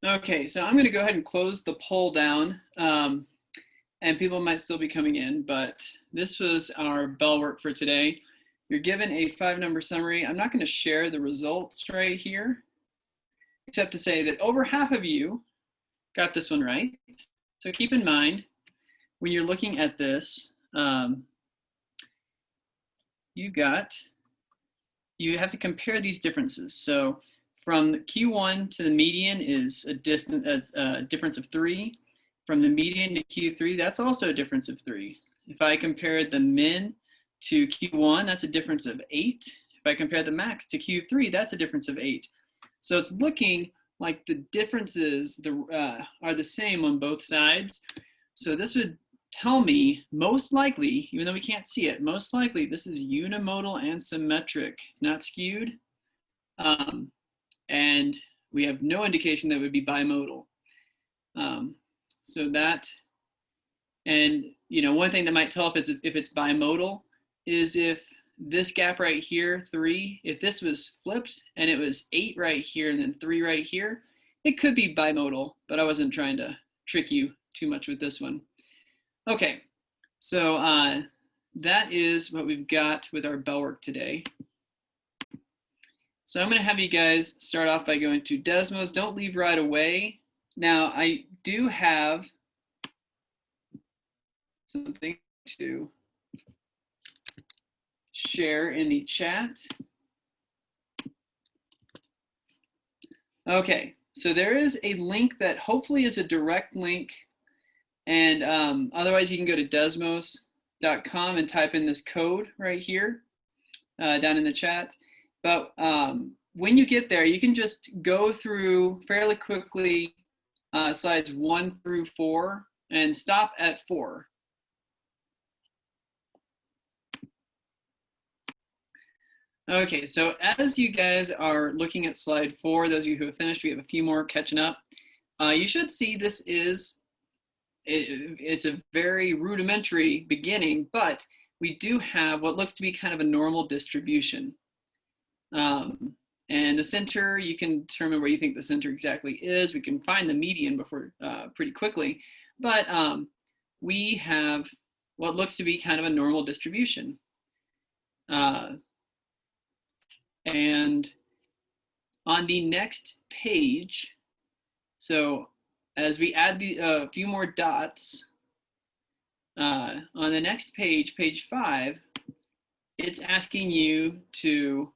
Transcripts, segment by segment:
Okay, so I'm going to go ahead and close the poll down, and people might still be coming in, but this was our bell work for today. You're given a 5-number summary. I'm not going to share the results right here, except to say that over half of you got this one right. So keep in mind, when you're looking at this, you have to compare these differences. So from Q1 to the median is a difference of 3. From the median to Q3, that's also a difference of 3. If I compared the min to Q1, that's a difference of 8. If I compare the max to Q3, that's a difference of 8. So it's looking like the differences are the same on both sides. So this would tell me, most likely, even though we can't see it, most likely this is unimodal and symmetric. It's not skewed. And we have no indication that it would be bimodal. So that, and one thing that might tell if it's bimodal is if this gap right here, 3, if this was flipped and it was 8 right here and then 3 right here, it could be bimodal, but I wasn't trying to trick you too much with this one. Okay, so that is what we've got with our bell work today. So I'm going to have you guys start off by going to Desmos. Don't leave right away. Now, I do have something to share in the chat. Okay, so there is a link that hopefully is a direct link, and otherwise you can go to desmos.com and type in this code right here down in the chat. But when you get there, you can just go through fairly quickly slides 1 through 4 and stop at 4. Okay, so as you guys are looking at slide 4, those of you who have finished, we have a few more catching up. You should see this it's a very rudimentary beginning, but we do have what looks to be kind of a normal distribution. And the center, you can determine where you think the center exactly is. We can find the median before pretty quickly, but we have what looks to be kind of a normal distribution. And on the next page, so as we add a few more dots, on the next page, page 5, it's asking you to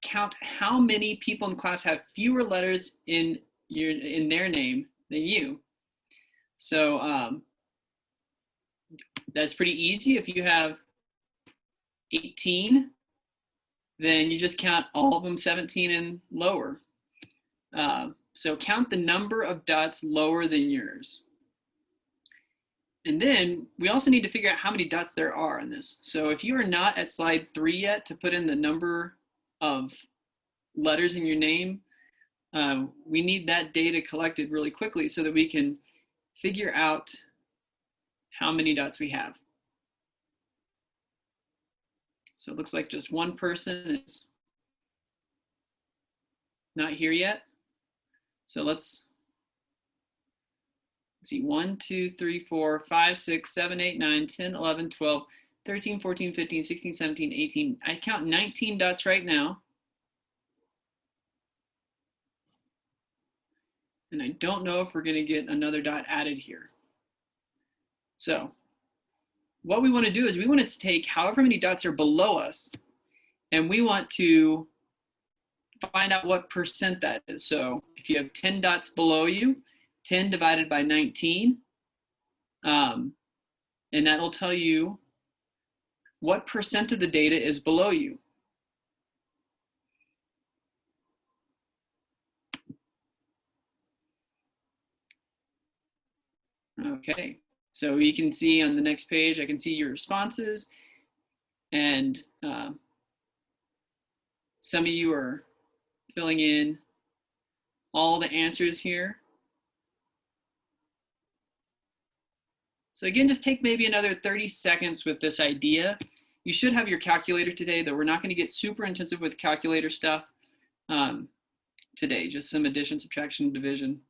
count how many people in class have fewer letters in their name than you. So that's pretty easy. If you have 18, then you just count all of them 17 and lower. So count the number of dots lower than yours. And then we also need to figure out how many dots there are in this. So if you are not at slide 3 yet to put in the number of letters in your name, we need that data collected really quickly so that we can figure out how many dots we have. So it looks like just one person is not here yet. So let's see, 1, 2, 3, 4, 5, 6, 7, 8, 9, 10, 11, 12, 13, 14, 15, 16, 17, 18. I count 19 dots right now. And I don't know if we're going to get another dot added here. So what we want to do is we want to take however many dots are below us, and we want to find out what percent that is. So if you have 10 dots below you, 10 divided by 19, and that will tell you what percent of the data is below you. Okay, so you can see on the next page, I can see your responses, and some of you are filling in all the answers here. So again, just take maybe another 30 seconds with this idea. You should have your calculator today, though we're not going to get super intensive with calculator stuff. today, just some addition, subtraction, division.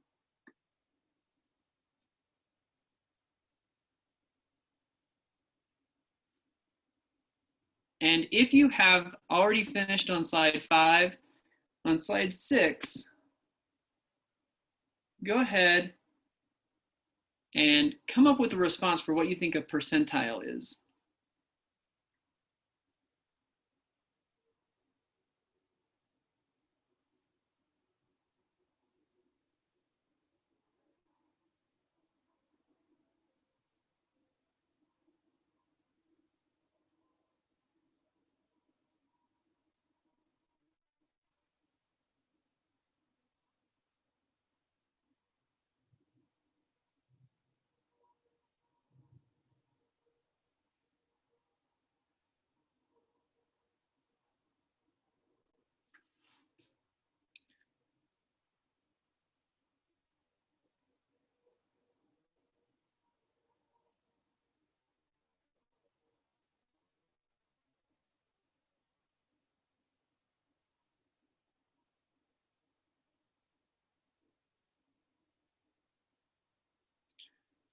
And if you have already finished on slide 5, on slide 6, go ahead and come up with a response for what you think a percentile is.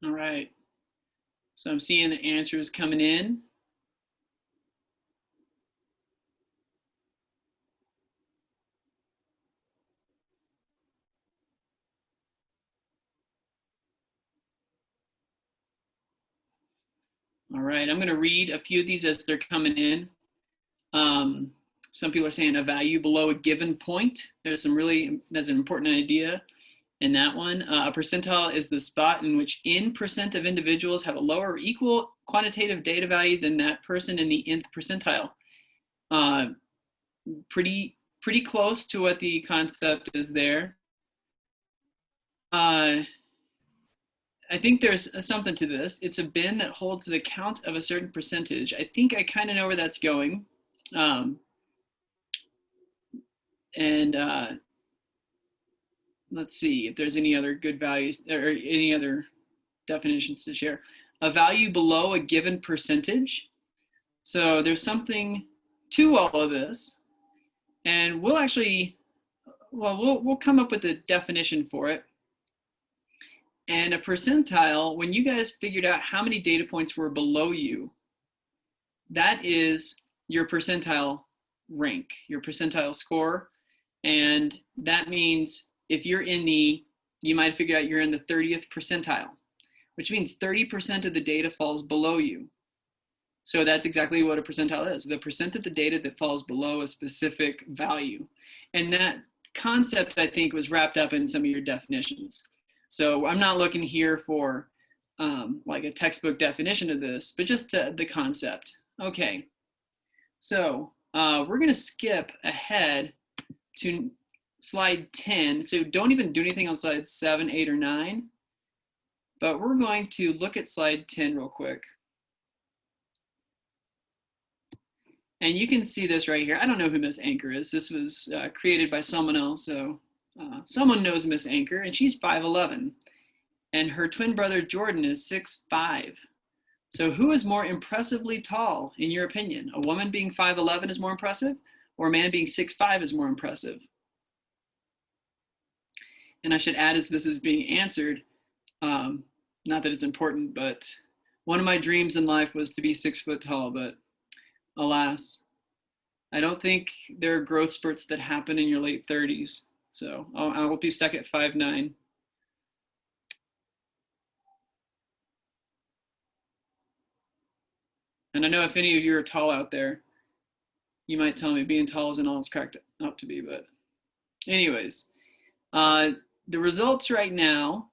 All right, so I'm seeing the answers coming in. All right, I'm going to read a few of these as they're coming in. Some people are saying a value below a given point. There's an important idea in that one. A percentile is the spot in which n% of individuals have a lower or equal quantitative data value than that person in the nth percentile. Pretty close to what the concept is there. I think there's something to this. It's a bin that holds the count of a certain percentage. I think I kind of know where that's going. Let's see if there's any other good values or any other definitions to share. A value below a given percentage. So there's something to all of this. And we'll come up with a definition for it. And a percentile, when you guys figured out how many data points were below you, that is your percentile rank, your percentile score. And that means if you're you might figure out you're in the 30th percentile, which means 30% of the data falls below you. So that's exactly what a percentile is, the percent of the data that falls below a specific value. And that concept, I think, was wrapped up in some of your definitions. So I'm not looking here for like a textbook definition of this, but just the concept. Okay, so we're gonna skip ahead to slide 10. So don't even do anything on slides 7, 8, or 9, but we're going to look at slide 10 real quick. And you can see this right here. I don't know who Miss Anchor is. This was created by someone else, so someone knows Miss Anchor, and she's 5'11", and her twin brother Jordan is 6'5". So who is more impressively tall, in your opinion? A woman being 5'11" is more impressive, or a man being 6'5" is more impressive? And I should add, as this is being answered, not that it's important, but one of my dreams in life was to be 6 foot tall, but alas, I don't think there are growth spurts that happen in your late 30s. So I'll be stuck at 5'9". And I know if any of you are tall out there, you might tell me being tall isn't all it's cracked up to be, but anyways, the results right now,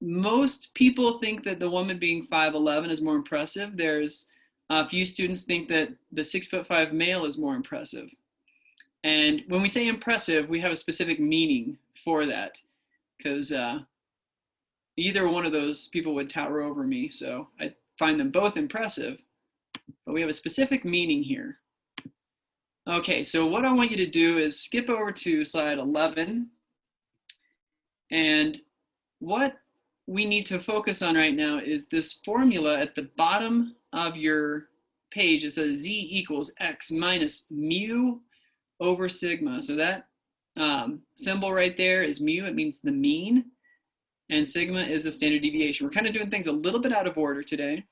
most people think that the woman being 5'11" is more impressive. There's a few students think that the 6'5" male is more impressive. And when we say impressive, we have a specific meaning for that, because either one of those people would tower over me. So I find them both impressive, but we have a specific meaning here. Okay, so what I want you to do is skip over to slide 11. And what we need to focus on right now is this formula at the bottom of your page. It says Z equals X minus mu over sigma. So that symbol right there is mu. It means the mean. And sigma is the standard deviation. We're kind of doing things a little bit out of order today,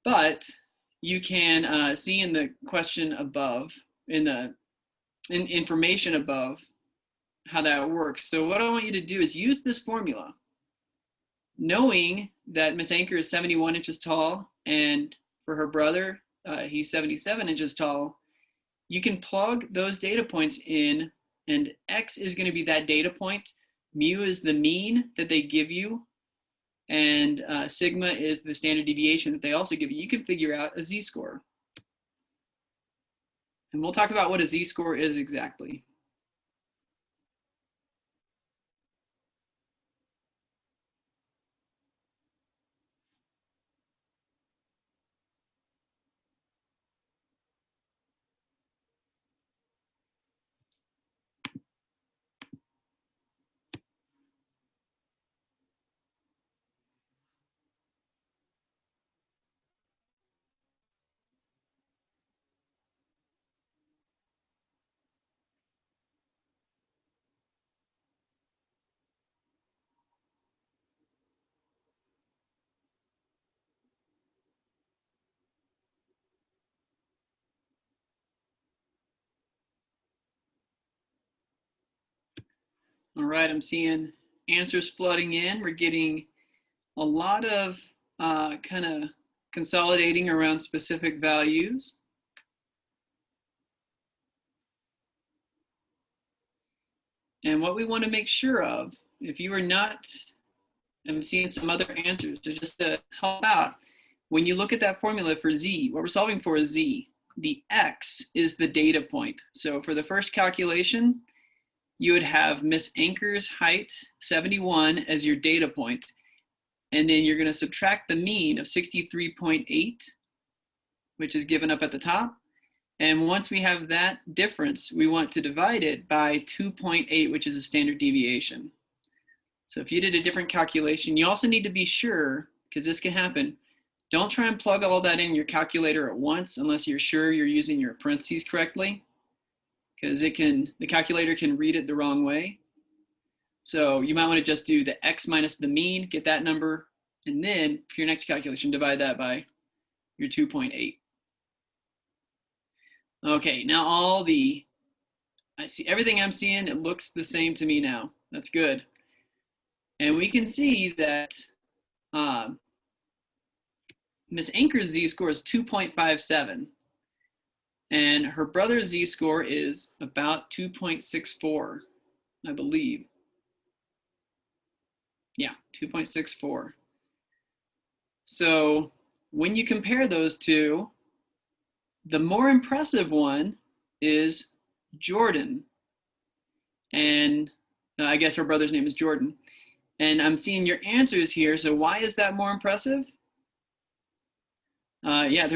but you can see in the question above, in the information above, how that works. So what I want you to do is use this formula, knowing that Miss Anchor is 71 inches tall, and for her brother, he's 77 inches tall. You can plug those data points in, and X is going to be that data point. Mu is the mean that they give you, and sigma is the standard deviation that they also give you. You can figure out a z-score. And we'll talk about what a z-score is exactly. All right, I'm seeing answers flooding in. We're getting a lot of kind of consolidating around specific values. And what we want to make sure of, if you are not, I'm seeing some other answers, so just to help out, when you look at that formula for z, what we're solving for is z. The x is the data point. So for the first calculation, you would have Miss Anchor's height, 71, as your data point. And then you're going to subtract the mean of 63.8, which is given up at the top. And once we have that difference, we want to divide it by 2.8, which is a standard deviation. So if you did a different calculation, you also need to be sure, because this can happen, don't try and plug all that in your calculator at once unless you're sure you're using your parentheses correctly, because the calculator can read it the wrong way. So you might want to just do the x minus the mean, get that number, and then for your next calculation, divide that by your 2.8. Okay, now I see everything I'm seeing, it looks the same to me now. That's good. And we can see that Miss Anchor's z-score is 2.57. And her brother's z-score is about 2.64, I believe. Yeah, 2.64. So when you compare those two, the more impressive one is Jordan. And I guess her brother's name is Jordan. And I'm seeing your answers here. So why is that more impressive? Yeah,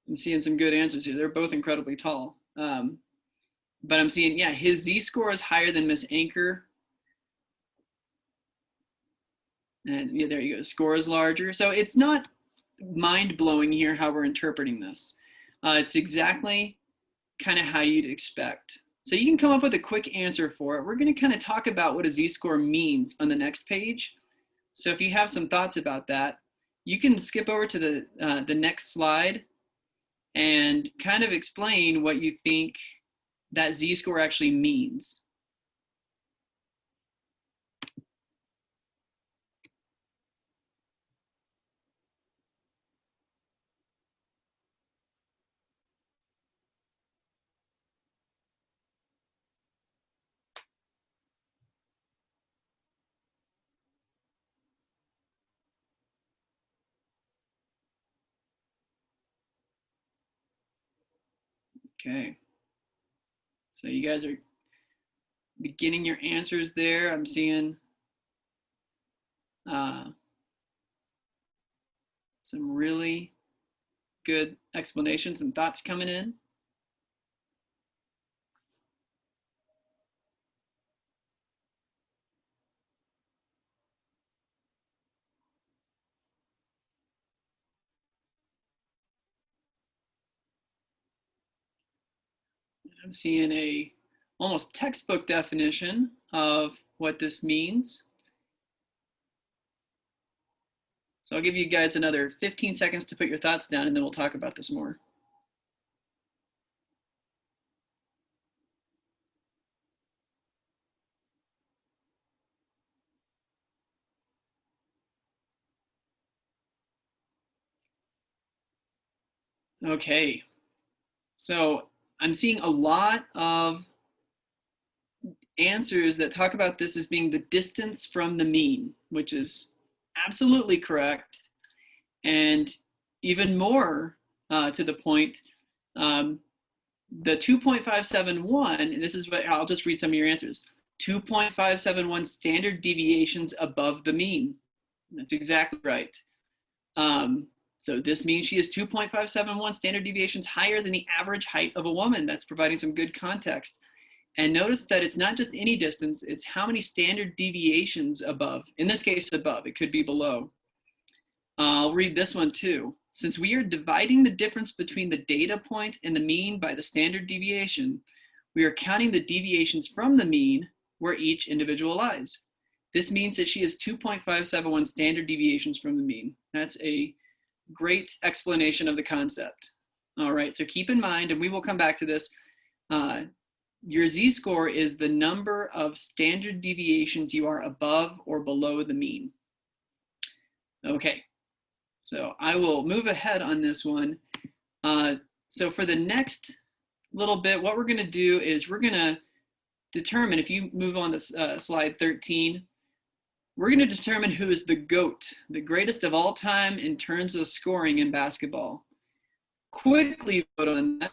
I'm seeing some good answers here. They're both incredibly tall. But I'm seeing, yeah, his z-score is higher than Miss Anchor. And yeah, there you go. Score is larger. So it's not mind-blowing here how we're interpreting this. It's exactly kind of how you'd expect. So you can come up with a quick answer for it. We're going to kind of talk about what a z-score means on the next page. So if you have some thoughts about that, you can skip over to the next slide and kind of explain what you think that z-score actually means. Okay. So you guys are beginning your answers there. I'm seeing some really good explanations and thoughts coming in. I'm seeing a almost textbook definition of what this means. So I'll give you guys another 15 seconds to put your thoughts down, and then we'll talk about this more. Okay, so I'm seeing a lot of answers that talk about this as being the distance from the mean, which is absolutely correct. And even more to the point, the 2.571, and this is what I'll just read some of your answers. 2.571 standard deviations above the mean. That's exactly right. So this means she is 2.571 standard deviations higher than the average height of a woman. That's providing some good context. And notice that it's not just any distance, it's how many standard deviations above. In this case, above, it could be below. I'll read this one too. Since we are dividing the difference between the data point and the mean by the standard deviation, we are counting the deviations from the mean where each individual lies. This means that she is 2.571 standard deviations from the mean. That's a great explanation of the concept. All right, so keep in mind, and we will come back to this, your z-score is the number of standard deviations you are above or below the mean. Okay, so I will move ahead on this one. So for the next little bit, what we're going to do is we're going to determine, if you move on to slide 13, we're going to determine who is the GOAT, the greatest of all time in terms of scoring in basketball. Quickly vote on that.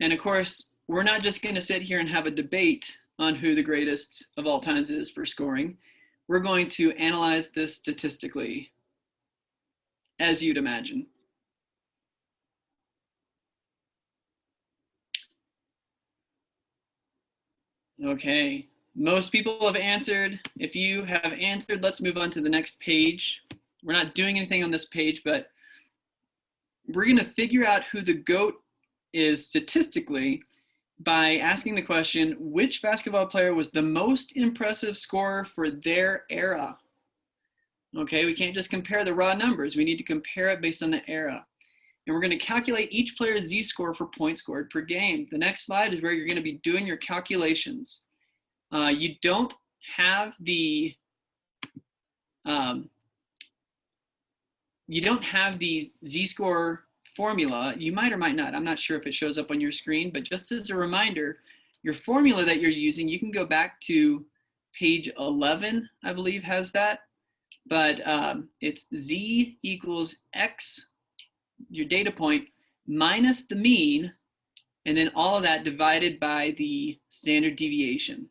And of course, we're not just going to sit here and have a debate on who the greatest of all times is for scoring. We're going to analyze this statistically, as you'd imagine. Okay, most people have answered. If you have answered, let's move on to the next page. We're not doing anything on this page, but we're going to figure out who the GOAT is statistically by asking the question, which basketball player was the most impressive scorer for their era? Okay, we can't just compare the raw numbers. We need to compare it based on the era. And we're going to calculate each player's z-score for points scored per game. The next slide is where you're going to be doing your calculations. You don't have the z-score formula. You might or might not. I'm not sure if it shows up on your screen, but just as a reminder, your formula that you're using, you can go back to page 11, I believe has that, but it's z equals x, your data point, minus the mean, and then all of that divided by the standard deviation.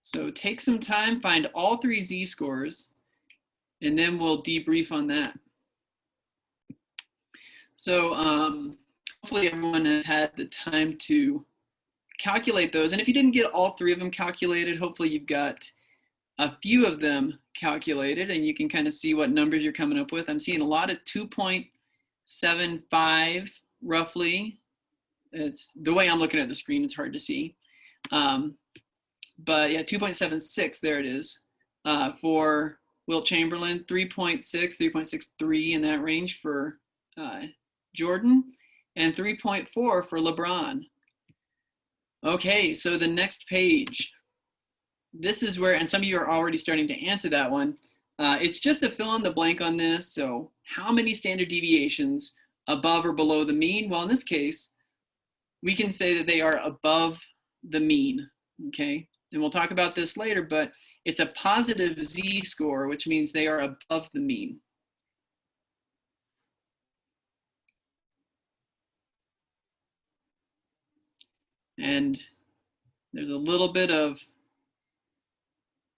So take some time, find all three z-scores, and then we'll debrief on that. So hopefully everyone has had the time to calculate those. And if you didn't get all three of them calculated, hopefully you've got a few of them calculated and you can kind of see what numbers you're coming up with. I'm seeing a lot of 2.75 roughly. It's the way I'm looking at the screen, it's hard to see. But yeah, 2.76, there it is. For Wilt Chamberlain, 3.6, 3.63 in that range for Jordan, and 3.4 for LeBron. Okay, so the next page. This is where, and some of you are already starting to answer that one. It's just a fill in the blank on this. So how many standard deviations above or below the mean? Well, in this case, we can say that they are above the mean, okay? And we'll talk about this later, but it's a positive z-score, which means they are above the mean. And there's a little bit of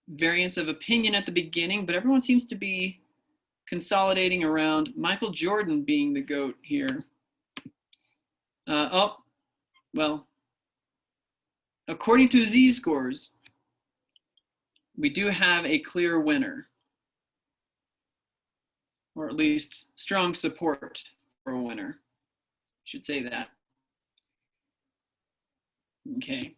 variance of opinion at the beginning, but everyone seems to be consolidating around Michael Jordan being the GOAT here. Well, according to z-scores, we do have a clear winner. or at least strong support for a winner. Should say that. Okay.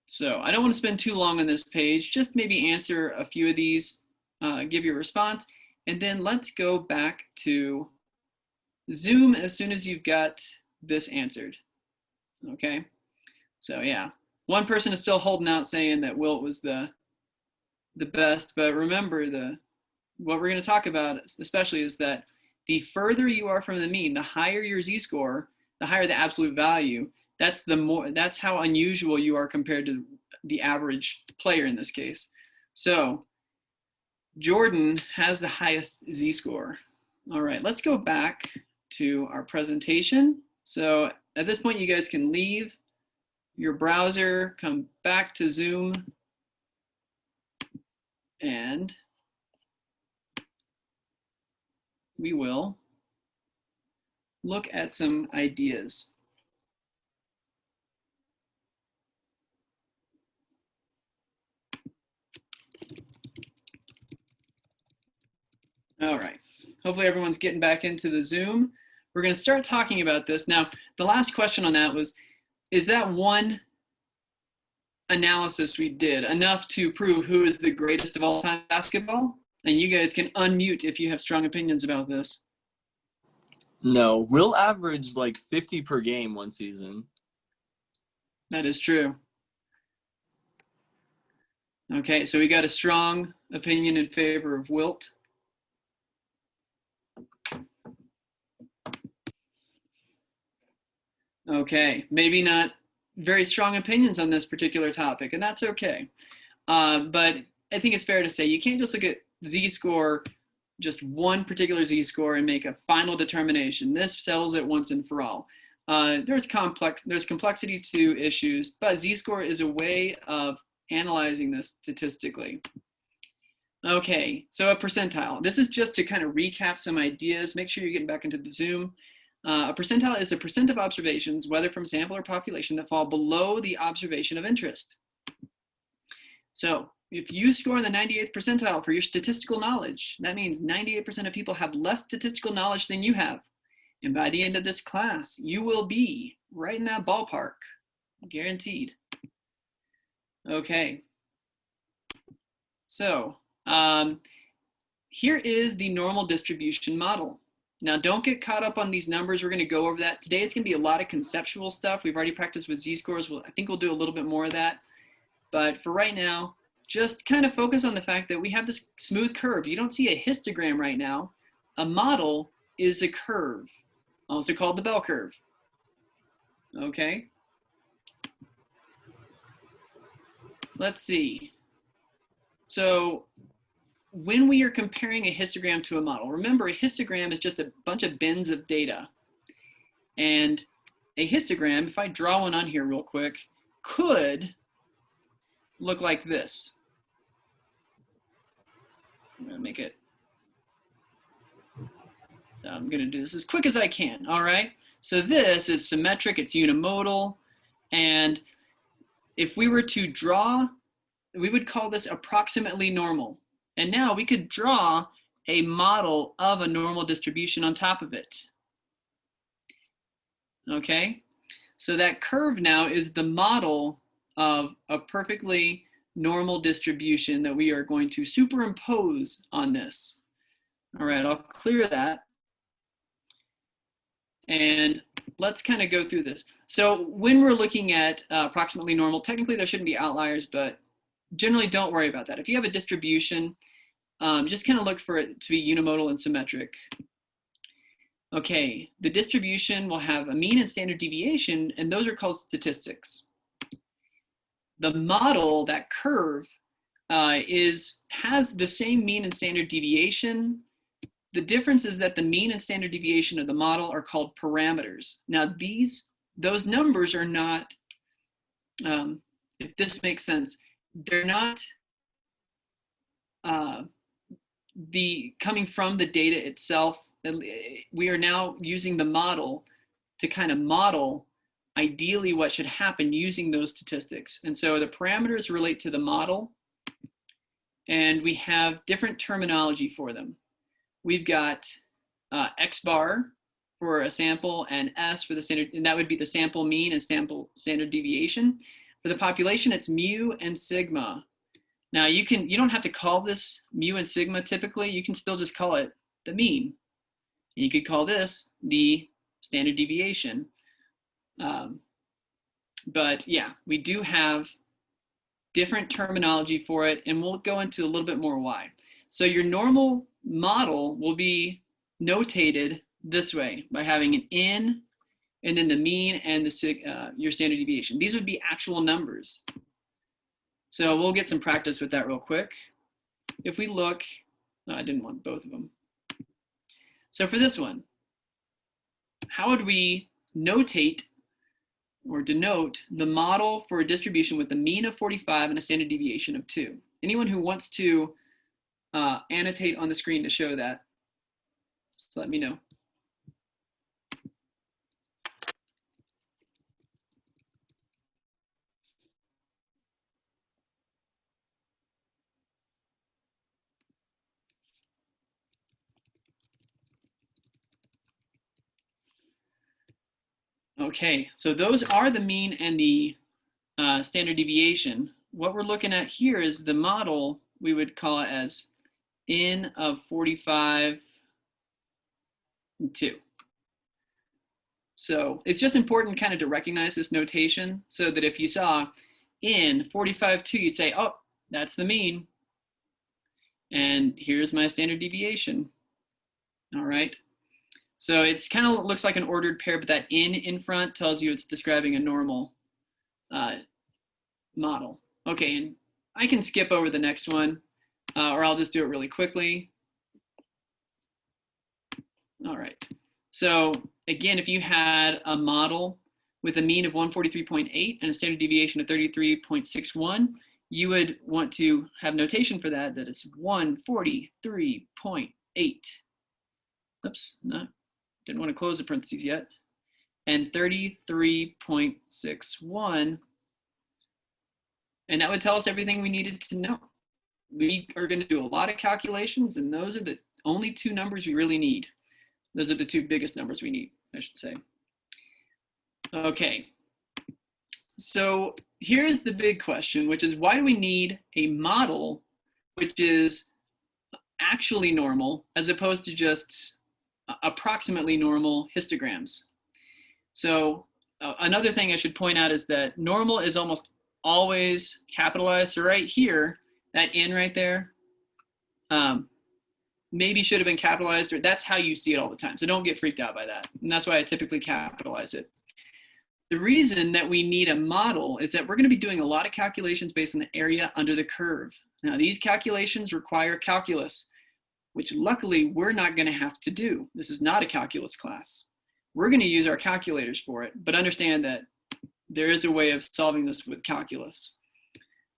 So I don't want to spend too long on this page, just maybe answer a few of these, give your response, and then let's go back to Zoom as soon as you've got this answered. Okay, so yeah, one person is still holding out saying that Wilt was the best, but remember what we're going to talk about especially is that the further you are from the mean, the higher your z-score, the higher the absolute value. That's how unusual you are compared to the average player in this case. So Jordan has the highest z-score. All right, let's go back to our presentation. So at this point, you guys can leave your browser, come back to Zoom, and we will look at some ideas. All right, hopefully everyone's getting back into the Zoom. We're going to start talking about this. Now, the last question on that was, is that one analysis we did enough to prove who is the greatest of all time basketball? And you guys can unmute if you have strong opinions about this. No, Will averaged like 50 per game one season. That is true. Okay, so we got a strong opinion in favor of Wilt. Okay, maybe not very strong opinions on this particular topic, and that's okay. But I think it's fair to say you can't just look at z-score, just one particular z-score, and make a final determination. This settles it once and for all. There's complexity to issues, but z-score is a way of analyzing this statistically. Okay, so a percentile. This is just to kind of recap some ideas. Make sure you're getting back into the Zoom. A percentile is a percent of observations, whether from sample or population, that fall below the observation of interest. So if you score in the 98th percentile for your statistical knowledge, that means 98% of people have less statistical knowledge than you have. And by the end of this class, you will be right in that ballpark, guaranteed. Okay. So here is the normal distribution model. Now, don't get caught up on these numbers. We're going to go over that. Today, it's going to be a lot of conceptual stuff. We've already practiced with z-scores. I think we'll do a little bit more of that. But for right now, just kind of focus on the fact that we have this smooth curve. You don't see a histogram right now. A model is a curve, also called the bell curve. Okay. Let's see. So when we are comparing a histogram to a model, remember a histogram is just a bunch of bins of data. And a histogram, if I draw one on here real quick, could look like this. I'm gonna make it, I'm gonna do this as quick as I can, all right? So this is symmetric, it's unimodal, and if we were to draw, we would call this approximately normal. And now we could draw a model of a normal distribution on top of it. Okay, so that curve now is the model of a perfectly normal distribution that we are going to superimpose on this. All right, I'll clear that. And let's kind of go through this. So when we're looking at approximately normal, technically there shouldn't be outliers, but generally don't worry about that. If you have a distribution, just kind of look for it to be unimodal and symmetric. Okay, the distribution will have a mean and standard deviation, and those are called statistics. The model, that curve, has the same mean and standard deviation. The difference is that the mean and standard deviation of the model are called parameters. Now those numbers are not, if this makes sense, they're not coming from the data itself. We are now using the model to kind of model ideally what should happen using those statistics. And so the parameters relate to the model, and we have different terminology for them. We've got X bar for a sample and S for the standard, and that would be the sample mean and sample standard deviation. For the population, it's mu and sigma. Now you don't have to call this mu and sigma typically, you can still just call it the mean. And you could call this the standard deviation. But yeah, we do have different terminology for it, and we'll go into a little bit more why. So your normal model will be notated this way by having an n and then the mean and the your standard deviation. These would be actual numbers. So we'll get some practice with that real quick. If we look, no, I didn't want both of them. So for this one, how would we notate or denote the model for a distribution with a mean of 45 and a standard deviation of 2? Anyone who wants to annotate on the screen to show that, just let me know. Okay, so those are the mean and the standard deviation. What we're looking at here is the model, we would call it as n of 45 and 2. So it's just important kind of to recognize this notation so that if you saw n 45, 2, you'd say, oh, that's the mean. And here's my standard deviation. All right. So it's kind of looks like an ordered pair, but that n in front tells you it's describing a normal model. Okay, and I can skip over the next one, or I'll just do it really quickly. All right, so again, if you had a model with a mean of 143.8 and a standard deviation of 33.61, you would want to have notation for that, that it's 143.8. Oops, didn't want to close the parentheses yet. And 33.61. And that would tell us everything we needed to know. We are going to do a lot of calculations, and those are the only two numbers we really need. Those are the two biggest numbers we need, I should say. Okay. So here's the big question, which is why do we need a model which is actually normal as opposed to just approximately normal histograms? So another thing I should point out is that normal is almost always capitalized. So right here, that N right there, maybe should have been capitalized, or that's how you see it all the time. So don't get freaked out by that. And that's why I typically capitalize it. The reason that we need a model is that we're going to be doing a lot of calculations based on the area under the curve. Now, these calculations require calculus, which luckily we're not going to have to do. This is not a calculus class. We're going to use our calculators for it, but understand that there is a way of solving this with calculus.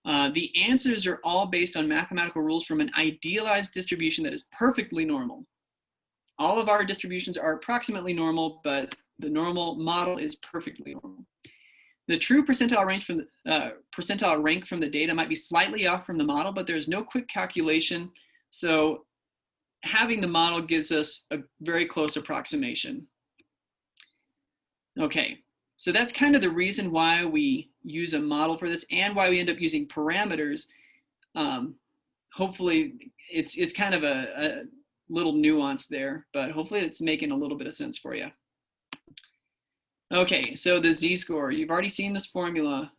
The answers are all based on mathematical rules from an idealized distribution that is perfectly normal. All of our distributions are approximately normal, but the normal model is perfectly normal. The true percentile rank from the data might be slightly off from the model, but there's no quick calculation. So having the model gives us a very close approximation. Okay, so that's kind of the reason why we use a model for this and why we end up using parameters. Hopefully it's kind of a little nuance there, but hopefully it's making a little bit of sense for you. Okay, so the z-score, you've already seen this formula.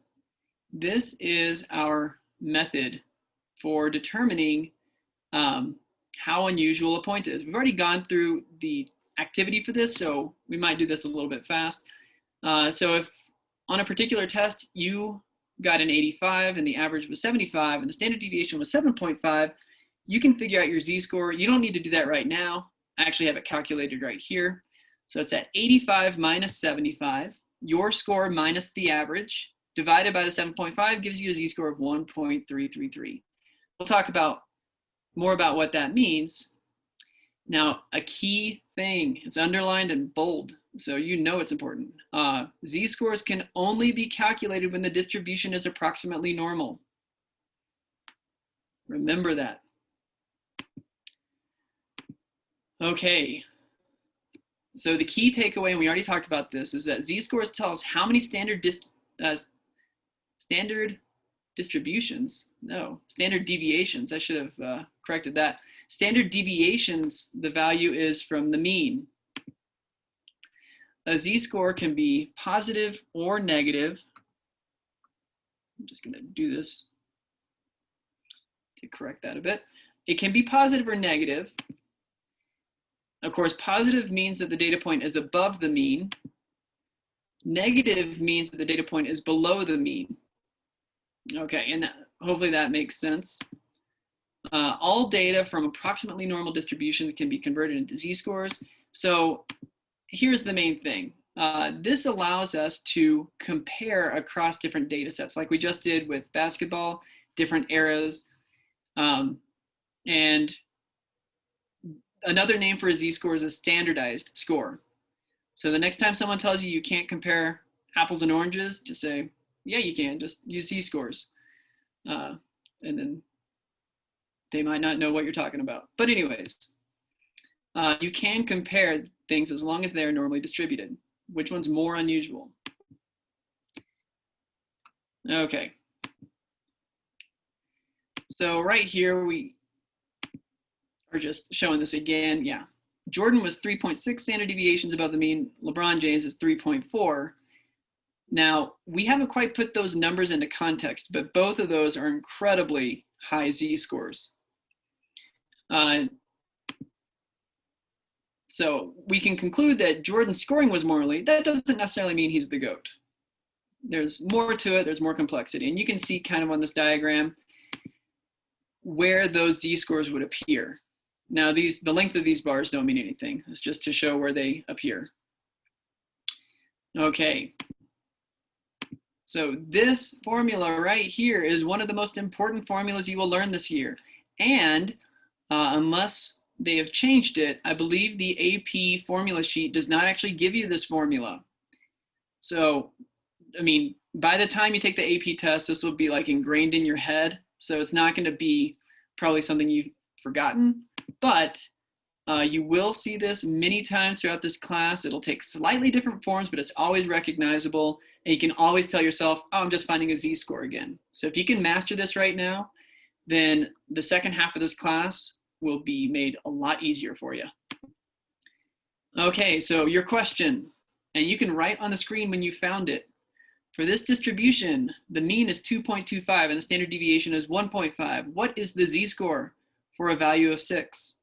This is our method for determining how unusual a point is. We've already gone through the activity for this, so we might do this a little bit fast. So if on a particular test you got an 85 and the average was 75 and the standard deviation was 7.5, you can figure out your z-score. You don't need to do that right now. I actually have it calculated right here. So it's at 85 minus 75. Your score minus the average divided by the 7.5 gives you a z-score of 1.333. We'll talk more about what that means. Now, a key thing, it's underlined in bold, so you know it's important. Z-scores can only be calculated when the distribution is approximately normal. Remember that. Okay. So the key takeaway, and we already talked about this, is that z-scores tell us how many standard distributions, no, standard deviations. I should have corrected that. Standard deviations, the value is from the mean. A z-score can be positive or negative. I'm just going to do this to correct that a bit. It can be positive or negative. Of course, positive means that the data point is above the mean. Negative means that the data point is below the mean. Okay, and hopefully that makes sense. All data from approximately normal distributions can be converted into z-scores. So here's the main thing. This allows us to compare across different data sets, like we just did with basketball, different eras. And another name for a z-score is a standardized score. So the next time someone tells you you can't compare apples and oranges, just say, yeah, you can, just use z-scores. And then they might not know what you're talking about. But anyways, you can compare things as long as they're normally distributed. Which one's more unusual? Okay. So right here, we are just showing this again. Yeah, Jordan was 3.6 standard deviations above the mean. LeBron James is 3.4. Now, we haven't quite put those numbers into context, but both of those are incredibly high z-scores. So we can conclude that Jordan's scoring was more elite. That doesn't necessarily mean he's the GOAT. There's more to it, there's more complexity. And you can see kind of on this diagram where those z-scores would appear. Now, the length of these bars don't mean anything. It's just to show where they appear. Okay. So this formula right here is one of the most important formulas you will learn this year. And unless they have changed it, I believe the AP formula sheet does not actually give you this formula. So, I mean, by the time you take the AP test, this will be like ingrained in your head. So it's not going to be probably something you've forgotten, but you will see this many times throughout this class. It'll take slightly different forms, but it's always recognizable. And you can always tell yourself, oh, I'm just finding a z-score again. So if you can master this right now, then the second half of this class will be made a lot easier for you. Okay, so your question, and you can write on the screen when you found it. For this distribution, the mean is 2.25 and the standard deviation is 1.5. What is the z-score for a value of 6?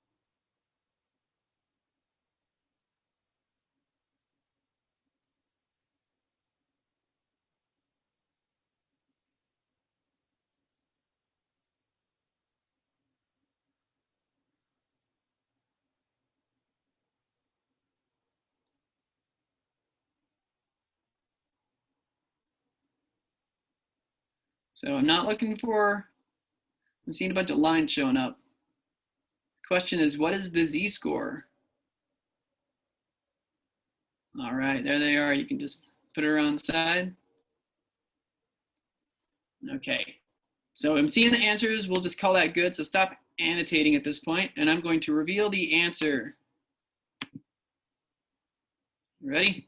So I'm not looking for, I'm seeing a bunch of lines showing up. The question is, what is the z-score? All right, there they are. You can just put it around the side. Okay, so I'm seeing the answers. We'll just call that good. So stop annotating at this point, and I'm going to reveal the answer. Ready?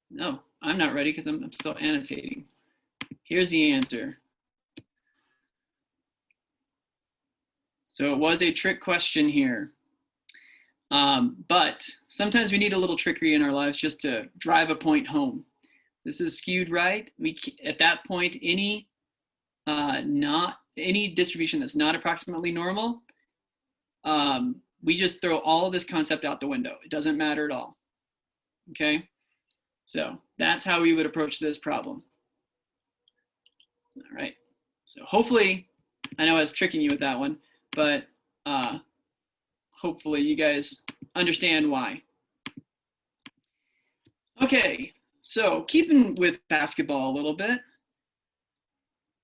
No, I'm not ready because I'm still annotating. Here's the answer. So it was a trick question here. But sometimes we need a little trickery in our lives just to drive a point home. This is skewed right. At that point, any distribution that's not approximately normal, we just throw all of this concept out the window. It doesn't matter at all. Okay, so that's how we would approach this problem. All right, so hopefully, I know I was tricking you with that one, but hopefully you guys understand why. Okay, so keeping with basketball a little bit,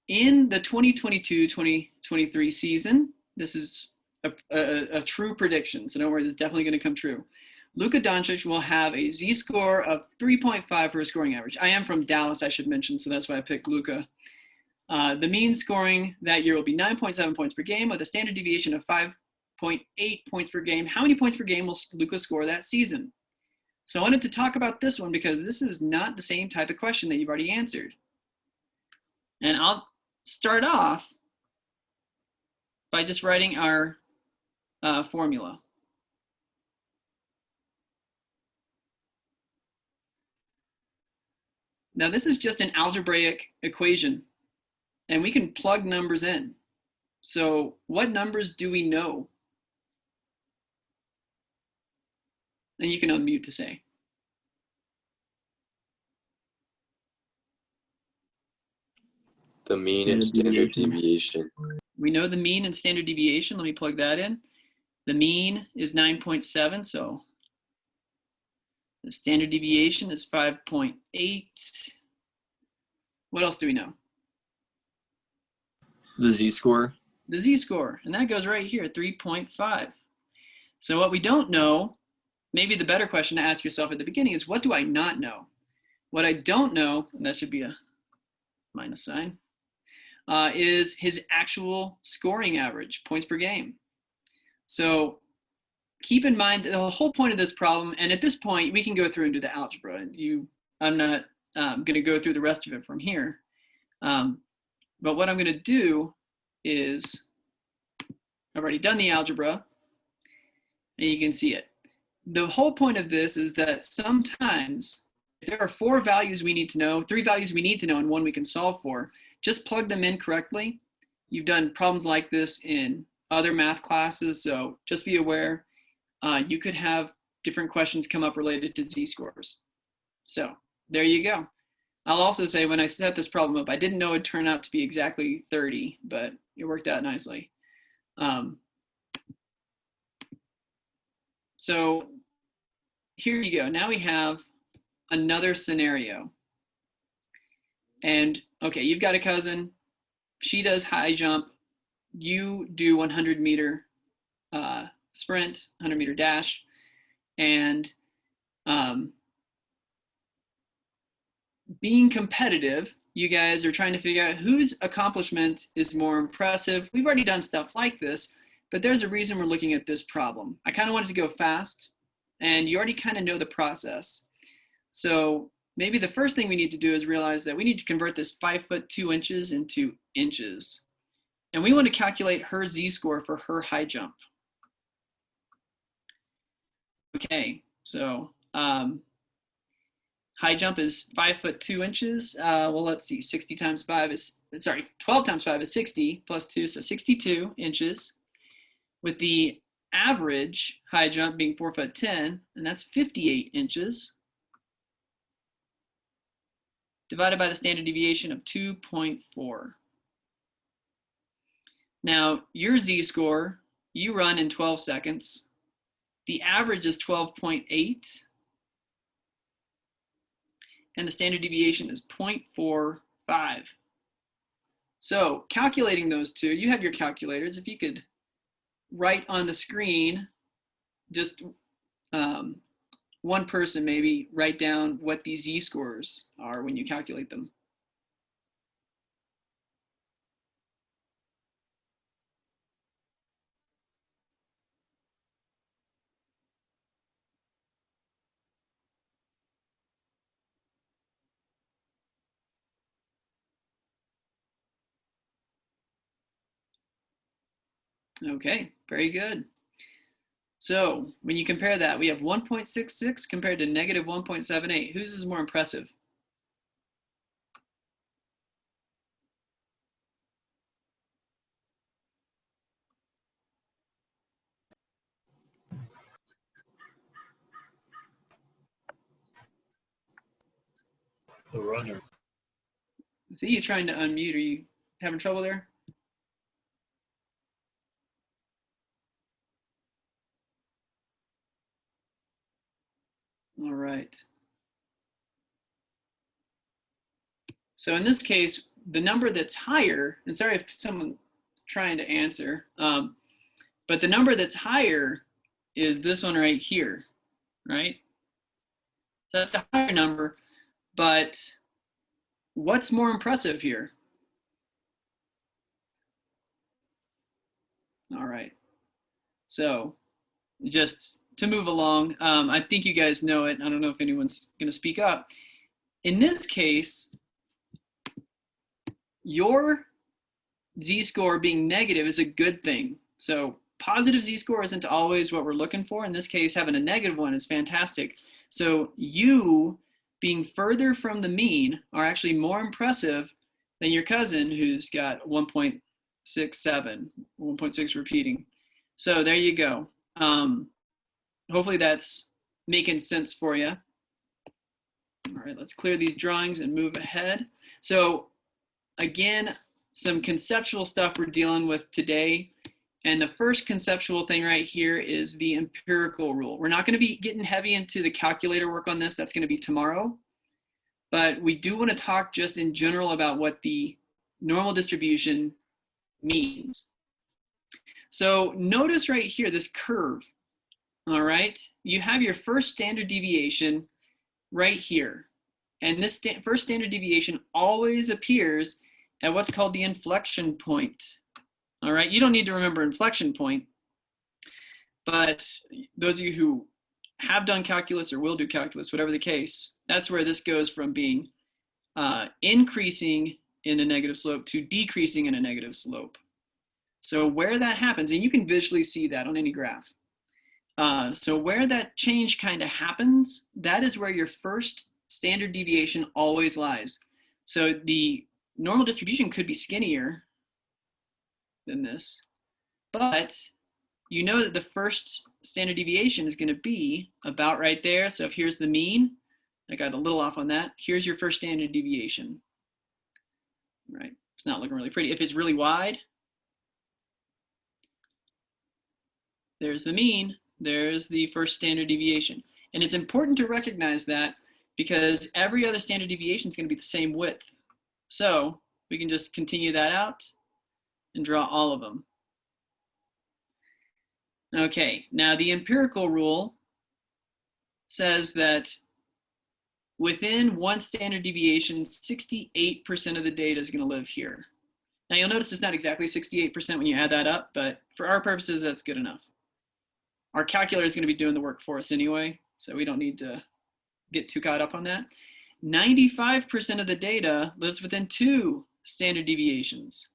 in the 2022-2023 season, this is a true prediction, so don't worry, this is definitely going to come true. Luka Doncic will have a z-score of 3.5 for a scoring average. I am from Dallas, I should mention, so that's why I picked Luka. The mean scoring that year will be 9.7 points per game with a standard deviation of 5.8 points per game. How many points per game will Luka score that season? So I wanted to talk about this one because this is not the same type of question that you've already answered. And I'll start off by just writing our formula. Now this is just an algebraic equation, and we can plug numbers in. So what numbers do we know? And you can unmute to say. The mean and standard deviation. We know the mean and standard deviation. Let me plug that in. The mean is 9.7, so the standard deviation is 5.8. What else do we know? The z-score. The z-score, and that goes right here, 3.5. So what we don't know, maybe the better question to ask yourself at the beginning is, what do I not know? What I don't know, and that should be a minus sign, is his actual scoring average, points per game. So keep in mind the whole point of this problem, and at this point we can go through and do the algebra. I'm not going to go through the rest of it from here. But what I'm going to do is, I've already done the algebra, and you can see it. The whole point of this is that sometimes if there are 4 values we need to know, 3 values we need to know, and 1 we can solve for, just plug them in correctly. You've done problems like this in other math classes, so just be aware. You could have different questions come up related to z-scores. So there you go. I'll also say when I set this problem up, I didn't know it'd turn out to be exactly 30, but it worked out nicely. So here you go. Now we have another scenario. And okay, you've got a cousin. She does high jump. You do 100-meter sprint, 100-meter dash. And being competitive, you guys are trying to figure out whose accomplishment is more impressive. We've already done stuff like this, but there's a reason we're looking at this problem. I kind of wanted to go fast, and you already kind of know the process. So maybe the first thing we need to do is realize that we need to convert this 5'2" into inches. And we want to calculate her z-score for her high jump. Okay, so high jump is 5'2". Well, let's see, 12 times 5 is 60 plus 2, so 62 inches. With the average high jump being 4'10", and that's 58 inches. Divided by the standard deviation of 2.4. Now, your z-score, you run in 12 seconds. The average is 12.8. And the standard deviation is 0.45. So calculating those two, you have your calculators. If you could write on the screen, just one person maybe write down what these z-scores are when you calculate them. Okay, very good. So when you compare that, we have 1.66 compared to negative 1.78. Whose is more impressive? The runner. See you trying to unmute. Are you having trouble there? All right. So in this case, the number that's higher, and sorry if someone's trying to answer, but the number that's higher is this one right here, right? That's a higher number, but what's more impressive here? All right. So just to move along, I think you guys know it. I don't know if anyone's going to speak up. In this case, your z-score being negative is a good thing. So positive z-score isn't always what we're looking for. In this case, having a negative one is fantastic. So you being further from the mean are actually more impressive than your cousin who's got 1.67, 1.6 repeating. So there you go. Hopefully that's making sense for you. All right, let's clear these drawings and move ahead. So again, some conceptual stuff we're dealing with today. And the first conceptual thing right here is the empirical rule. We're not going to be getting heavy into the calculator work on this. That's going to be tomorrow. But we do want to talk just in general about what the normal distribution means. So notice right here, this curve. All right, you have your first standard deviation right here. And this first standard deviation always appears at what's called the inflection point. All right, you don't need to remember inflection point, but those of you who have done calculus or will do calculus, whatever the case, that's where this goes from being increasing in a negative slope to decreasing in a negative slope. So where that happens, and you can visually see that on any graph. So where that change kind of happens, that is where your first standard deviation always lies. So the normal distribution could be skinnier than this, but you know that the first standard deviation is going to be about right there. So if here's the mean, I got a little off on that. Here's your first standard deviation. Right, it's not looking really pretty. If it's really wide, there's the mean, there's the first standard deviation. And it's important to recognize that because every other standard deviation is going to be the same width. So we can just continue that out and draw all of them. Okay, now the empirical rule says that within one standard deviation, 68% of the data is going to live here. Now you'll notice it's not exactly 68% when you add that up, but for our purposes, that's good enough. Our calculator is going to be doing the work for us anyway, so we don't need to get too caught up on that. 95% of the data lives within 2 standard deviations.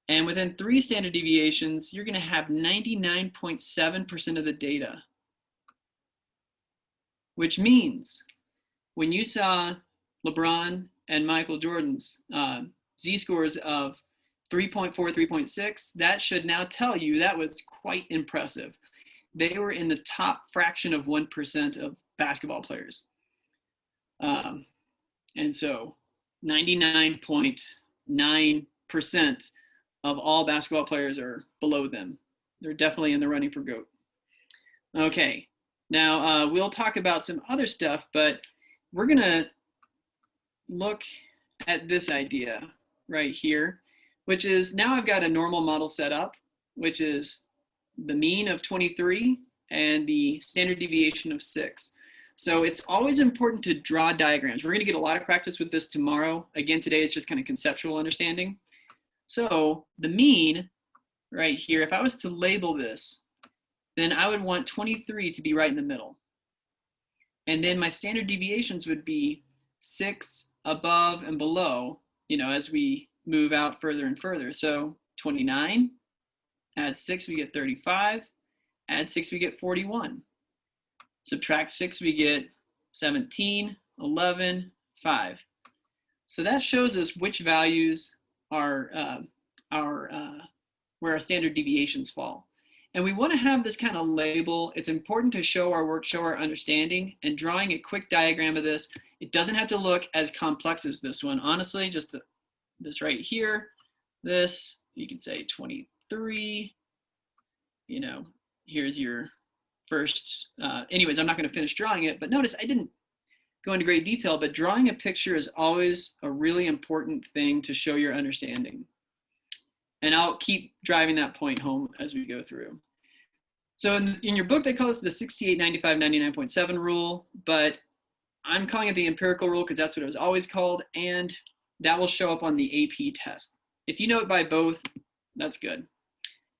And within 3 standard deviations, you're going to have 99.7% of the data. Which means when you saw LeBron and Michael Jordan's z-scores of 3.4, 3.6, that should now tell you that was quite impressive. They were in the top fraction of 1% of basketball players. And so 99.9% of all basketball players are below them. They're definitely in the running for GOAT. Okay, now we'll talk about some other stuff, but we're gonna look at this idea right here, which is now I've got a normal model set up, which is the mean of 23 and the standard deviation of 6. So it's always important to draw diagrams. We're going to get a lot of practice with this tomorrow. Again, today it's just kind of conceptual understanding. So the mean right here, if I was to label this, then I would want 23 to be right in the middle. And then my standard deviations would be 6 above and below, you know, as we move out further and further. So 29, add 6, we get 35. Add 6, we get 41. Subtract 6, we get 17, 11, 5. So that shows us which values are where our standard deviations fall. And we want to have this kind of label. It's important to show our work, show our understanding, and drawing a quick diagram of this. It doesn't have to look as complex as this one. Honestly, just this right here, this, you can say 23, you know, here's your first, anyways, I'm not going to finish drawing it, but notice I didn't go into great detail, but drawing a picture is always a really important thing to show your understanding. And I'll keep driving that point home as we go through. So in your book, they call this the 68, 95, 99.7 rule, but I'm calling it the empirical rule because that's what it was always called, and that will show up on the AP test. If you know it by both, that's good.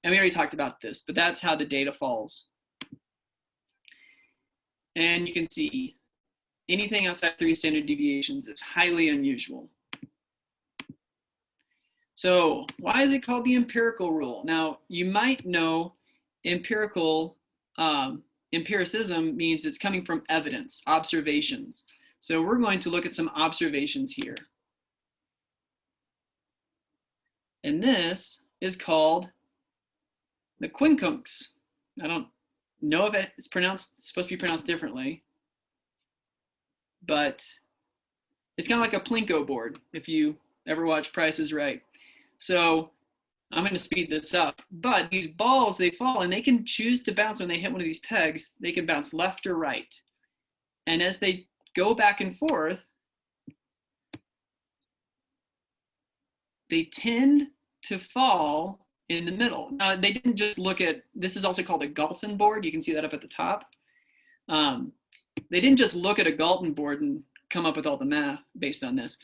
And we already talked about this, but that's how the data falls. And you can see anything outside 3 standard deviations is highly unusual. So why is it called the empirical rule? Now, you might know empiricism means it's coming from evidence, observations. So we're going to look at some observations here. And this is called the quincunx. I don't know if it's supposed to be pronounced differently, but it's kind of like a Plinko board if you ever watch Price is Right. So I'm going to speed this up, but these balls, they fall and they can choose to bounce when they hit one of these pegs. They can bounce left or right. And as they go back and forth, they tend to fall in the middle. Now, they didn't just look at, this is also called a Galton board. You can see that up at the top. They didn't just look at a Galton board and come up with all the math based on this.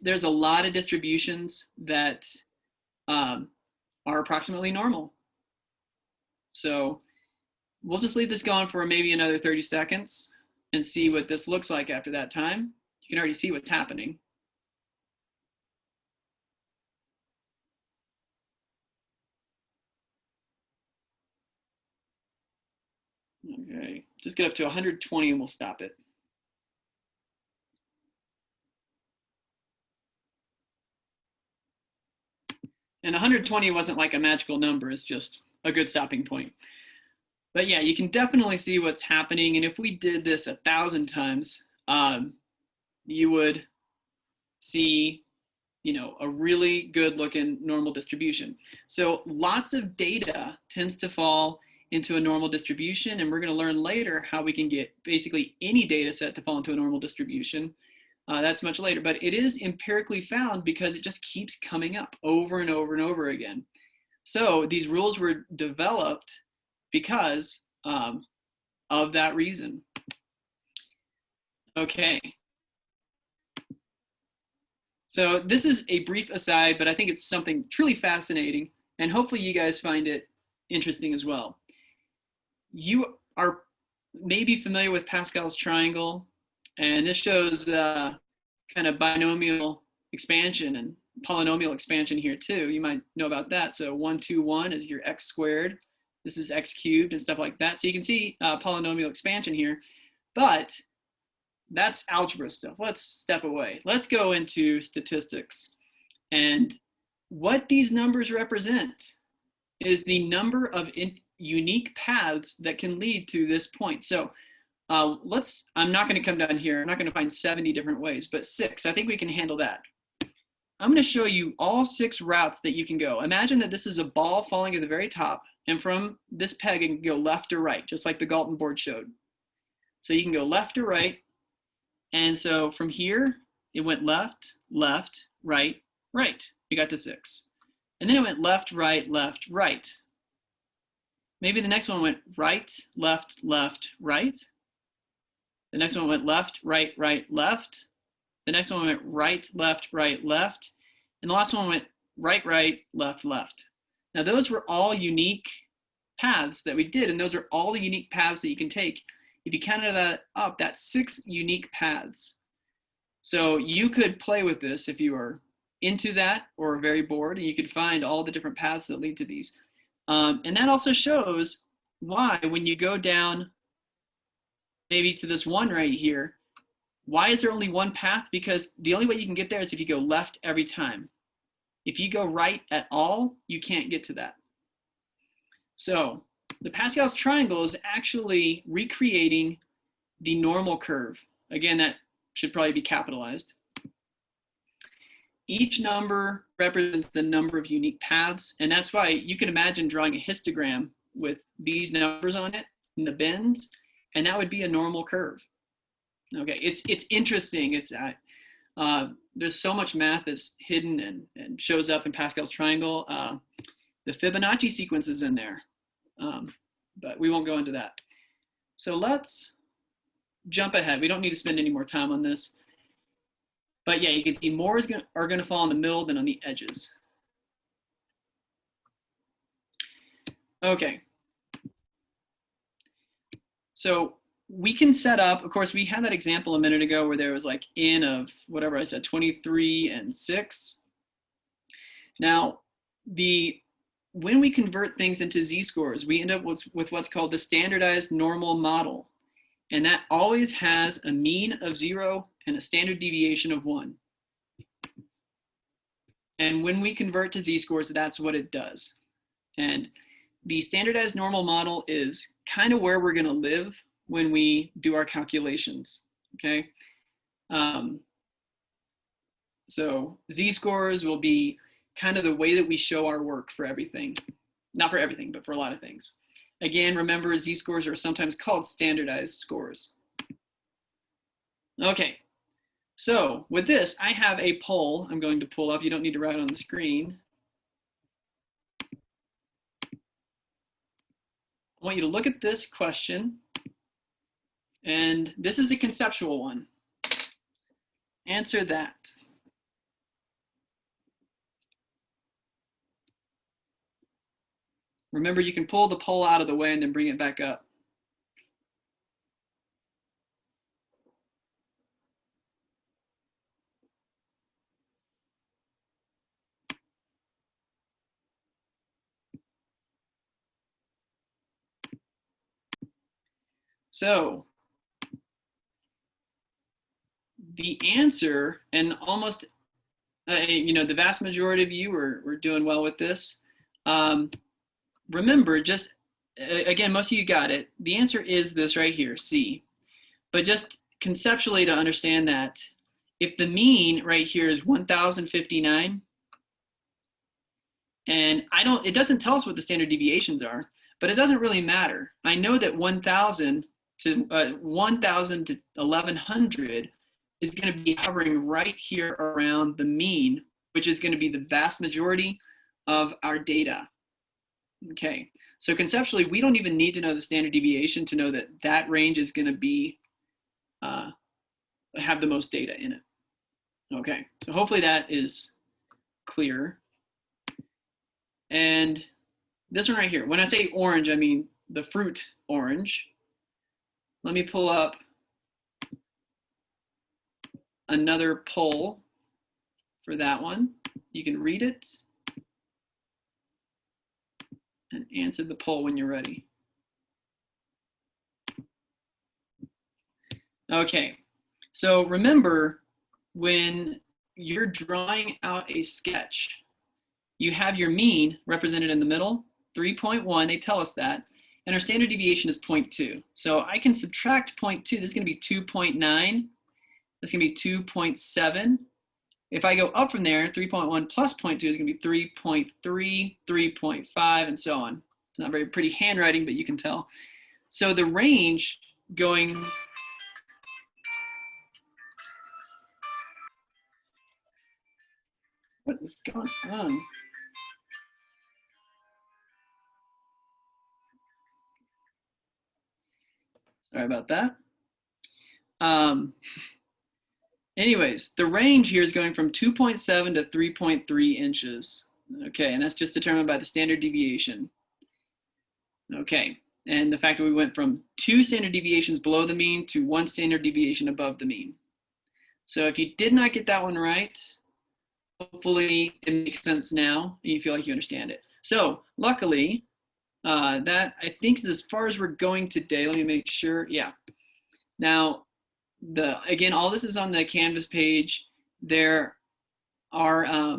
There's a lot of distributions that are approximately normal. So we'll just leave this going for maybe another 30 seconds and see what this looks like after that time. You can already see what's happening. Okay, just get up to 120 and we'll stop it. And 120 wasn't like a magical number, it's just a good stopping point. But yeah, you can definitely see what's happening. And if we did this 1,000 times, you would see, you know, a really good looking normal distribution. So lots of data tends to fall into a normal distribution, and we're going to learn later how we can get basically any data set to fall into a normal distribution. That's much later, but it is empirically found because it just keeps coming up over and over and over again. So these rules were developed because of that reason. Okay. So this is a brief aside, but I think it's something truly fascinating, and hopefully you guys find it interesting as well. You are maybe familiar with Pascal's triangle, and this shows kind of binomial expansion and polynomial expansion here too. You might know about that. So 1, 2, 1 is your x squared. This is x cubed and stuff like that. So you can see polynomial expansion here, but that's algebra stuff. Let's step away. Let's go into statistics. And what these numbers represent is the number of unique paths that can lead to this point. So I'm not going to come down here. I'm not going to find 70 different ways, but 6. I think we can handle that. I'm going to show you all 6 routes that you can go. Imagine that this is a ball falling at the very top, and from this peg it can go left or right, just like the Galton board showed. So you can go left or right. And so from here, it went left, left, right, right. We got to 6. And then it went left, right, left, right. Maybe the next one went right, left, left, right. The next one went left, right, right, left. The next one went right, left, right, left. And the last one went right, right, left, left. Now those were all unique paths that we did, and those are all the unique paths that you can take. If you counted that up, that's 6 unique paths. So you could play with this if you are into that or very bored, and you could find all the different paths that lead to these. And that also shows why when you go down maybe to this one right here, why is there only one path? Because the only way you can get there is if you go left every time. If you go right at all, you can't get to that. So the Pascal's triangle is actually recreating the normal curve. Again, that should probably be capitalized. Each number represents the number of unique paths, and that's why you can imagine drawing a histogram with these numbers on it in the bends, and that would be a normal curve. Okay, it's interesting. It's there's so much math that's hidden and shows up in Pascal's triangle. The Fibonacci sequence is in there, but we won't go into that. So let's jump ahead. We don't need to spend any more time on this. But yeah, you can see more are going to fall in the middle than on the edges. Okay. So we can set up, of course, we had that example a minute ago where there was like n of whatever I said, 23 and 6. Now, when we convert things into z-scores, we end up with what's called the standardized normal model. And that always has a mean of 0 and a standard deviation of 1. And when we convert to z-scores, that's what it does. And the standardized normal model is kind of where we're going to live when we do our calculations, okay? So z-scores will be kind of the way that we show our work for everything. Not for everything, but for a lot of things. Again, remember, z-scores are sometimes called standardized scores. Okay, so with this, I have a poll I'm going to pull up. You don't need to write it on the screen. I want you to look at this question. And this is a conceptual one. Answer that. Remember, you can pull the poll out of the way and then bring it back up. So the answer, and almost, the vast majority of you were doing well with this. Remember, just, again, most of you got it. The answer is this right here, C. But just conceptually to understand that, if the mean right here is 1,059, and it doesn't tell us what the standard deviations are, but it doesn't really matter. I know that 1,000 to 1,100 is going to be hovering right here around the mean, which is going to be the vast majority of our data. Okay, so conceptually, we don't even need to know the standard deviation to know that that range is going to be have the most data in it. Okay, so hopefully that is clear. And this one right here, when I say orange, I mean the fruit orange. Let me pull up another poll for that one. You can read it and answer the poll when you're ready. Okay, so remember, when you're drawing out a sketch, you have your mean represented in the middle, 3.1, they tell us that, and our standard deviation is 0.2. So I can subtract 0.2, this is gonna be 2.9, this is gonna be 2.7. If I go up from there, 3.1 plus 0.2 is gonna be 3.3, 3.5, and so on. It's not very pretty handwriting, but you can tell. So the range going, what is going on? Sorry about that. Anyways, the range here is going from 2.7 to 3.3 inches. Okay, and that's just determined by the standard deviation. Okay, and the fact that we went from 2 standard deviations below the mean to 1 standard deviation above the mean. So if you did not get that one right, hopefully it makes sense now and you feel like you understand it. So luckily, that I think is as far as we're going today. Let me make sure. Yeah. Now, again, all this is on the Canvas page. There are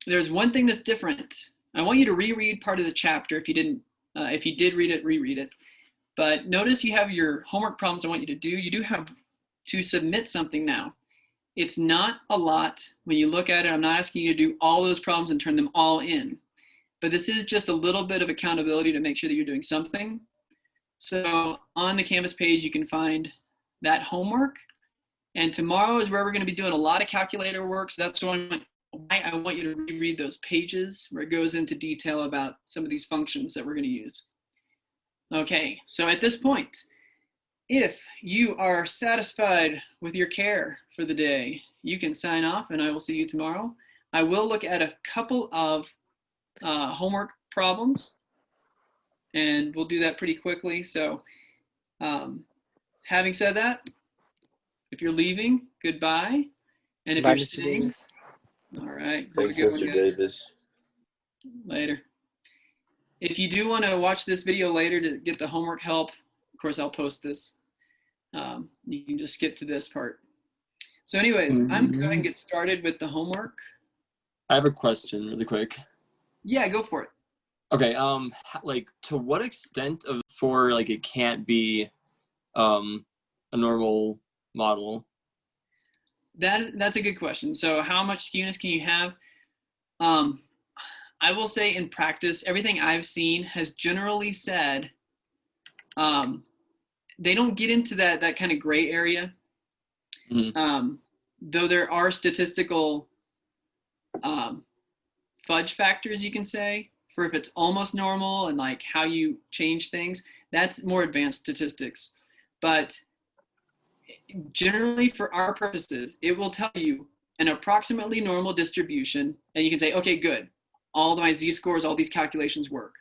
there's one thing that's different. I want you to reread part of the chapter if you didn't. If you did read it, reread it. But notice you have your homework problems I want you to do. You do have to submit something now. It's not a lot when you look at it. I'm not asking you to do all those problems and turn them all in. But this is just a little bit of accountability to make sure that you're doing something. So on the Canvas page, you can find that homework. And tomorrow is where we're going to be doing a lot of calculator work. So that's why I want you to reread those pages where it goes into detail about some of these functions that we're going to use. Okay, so at this point, if you are satisfied with your care for the day, you can sign off and I will see you tomorrow. I will look at a couple of homework problems and we'll do that pretty quickly. So having said that, if you're leaving, goodbye. And if Bye, you're Mr. staying, Davis. all right, have Thanks, a good one, Mr. guys. Davis. Later. If you do want to watch this video later to get the homework help, of course, I'll post this. You can just skip to this part. So anyways, I'm going to go ahead and get started with the homework. I have a question really quick. Yeah, go for it. Okay, like to what extent of for like it can't be a normal model? That's a good question. So how much skewness can you have? I will say in practice, everything I've seen has generally said they don't get into that kind of gray area. Though there are statistical fudge factors, you can say, for if it's almost normal and like how you change things. That's more advanced statistics. But generally, for our purposes, it will tell you an approximately normal distribution, and you can say, okay, good. All my z-scores, all these calculations work.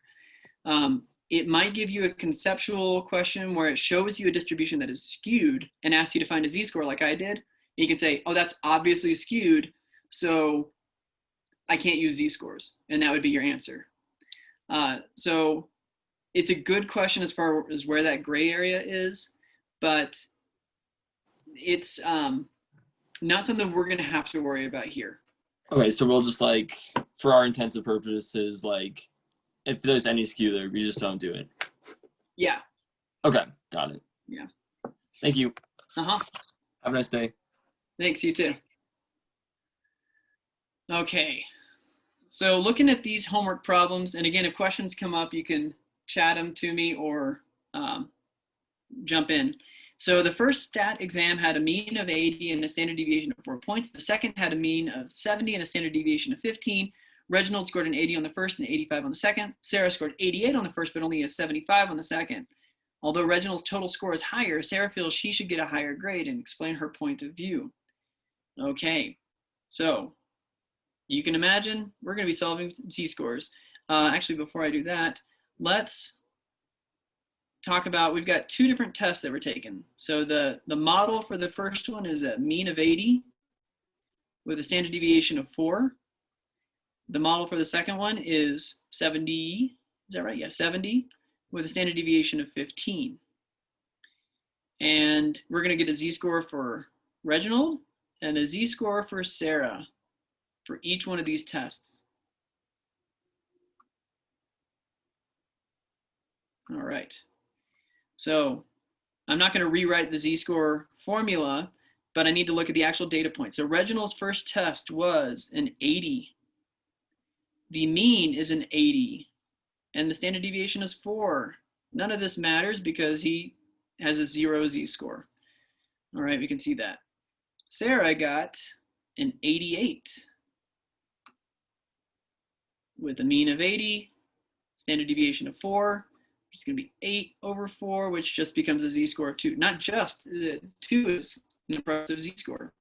It might give you a conceptual question where it shows you a distribution that is skewed and asks you to find a z-score like I did. And you can say, oh, that's obviously skewed, so I can't use z-scores, and that would be your answer. So it's a good question as far as where that gray area is, but it's not something we're going to have to worry about here. Okay, so we'll just like, for our intents and purposes, like if there's any skew there, we just don't do it. Yeah. Okay, got it. Yeah. Thank you. Uh-huh. Have a nice day. Thanks, you too. Okay, so looking at these homework problems, and again, if questions come up, you can chat them to me or jump in. So the first stat exam had a mean of 80 and a standard deviation of 4 points. The second had a mean of 70 and a standard deviation of 15. Reginald scored an 80 on the first and 85 on the second. Sarah scored 88 on the first, but only a 75 on the second. Although Reginald's total score is higher, Sarah feels she should get a higher grade and explain her point of view. Okay, so you can imagine we're going to be solving z-scores. Actually, before I do that, let's talk about, we've got two different tests that were taken. So the model for the first one is a mean of 80 with a standard deviation of 4. The model for the second one is 70, is that right? Yeah, 70 with a standard deviation of 15. And we're going to get a z-score for Reginald and a z-score for Sarah for each one of these tests. All right. So I'm not going to rewrite the z-score formula, but I need to look at the actual data point. So Reginald's first test was an 80. The mean is an 80, and the standard deviation is 4. None of this matters because he has a 0 z-score. All right, we can see that. Sarah got an 88 with a mean of 80, standard deviation of 4. It's going to be 8 over 4, which just becomes a z-score of 2. Not just, 2 is an impressive z-score.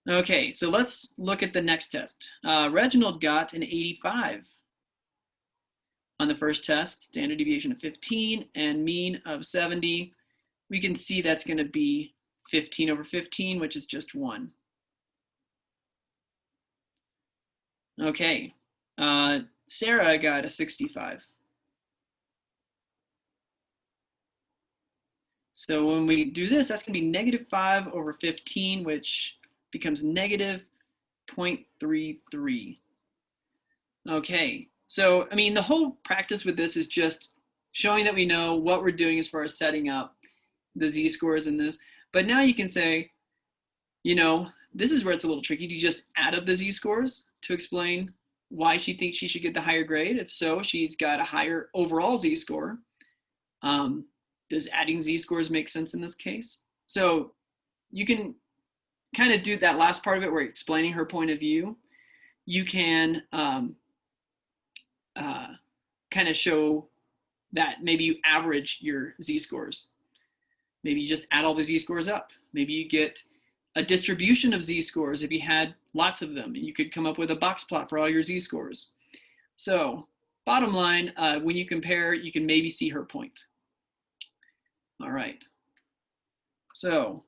Okay, so let's look at the next test. Reginald got an 85 on the first test, standard deviation of 15 and mean of 70. We can see that's going to be 15 over 15, which is just 1. Okay, Sarah got a 65. So when we do this, that's going to be negative 5 over 15, which becomes negative 0.33. Okay, so I mean, the whole practice with this is just showing that we know what we're doing as far as setting up the z-scores in this. But now you can say, you know, this is where it's a little tricky. Do you just add up the z-scores to explain why she thinks she should get the higher grade? If so, she's got a higher overall z-score. Does adding z-scores make sense in this case? So you can kind of do that last part of it where you're explaining her point of view. You can kind of show that maybe you average your z-scores. Maybe you just add all the z-scores up. Maybe you get a distribution of z-scores if you had lots of them. You could come up with a box plot for all your z-scores. So bottom line, when you compare, you can maybe see her point. All right. So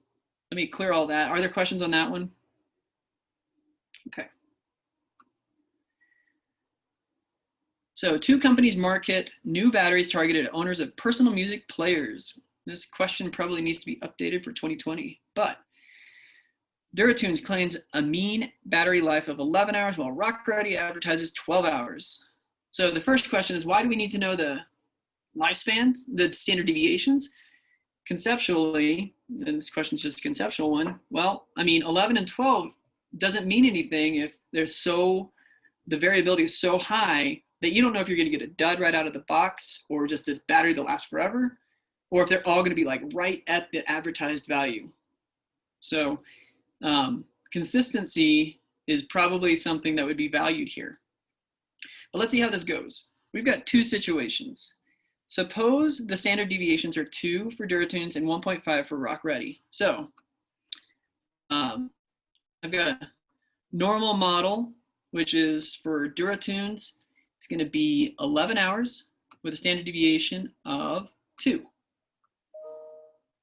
let me clear all that. Are there questions on that one? Okay. So 2 companies market new batteries targeted at owners of personal music players. This question probably needs to be updated for 2020, but Duratunes claims a mean battery life of 11 hours while Rock Ready advertises 12 hours. So the first question is, why do we need to know the lifespans, the standard deviations? Conceptually, and this question is just a conceptual one, well, I mean, 11 and 12 doesn't mean anything if the variability is so high that you don't know if you're going to get a dud right out of the box or just this battery that lasts forever, or if they're all going to be like right at the advertised value. So consistency is probably something that would be valued here. But let's see how this goes. We've got 2 situations. Suppose the standard deviations are 2 for Duratunes and 1.5 for Rock Ready. So I've got a normal model, which is for Duratunes. It's going to be 11 hours with a standard deviation of 2.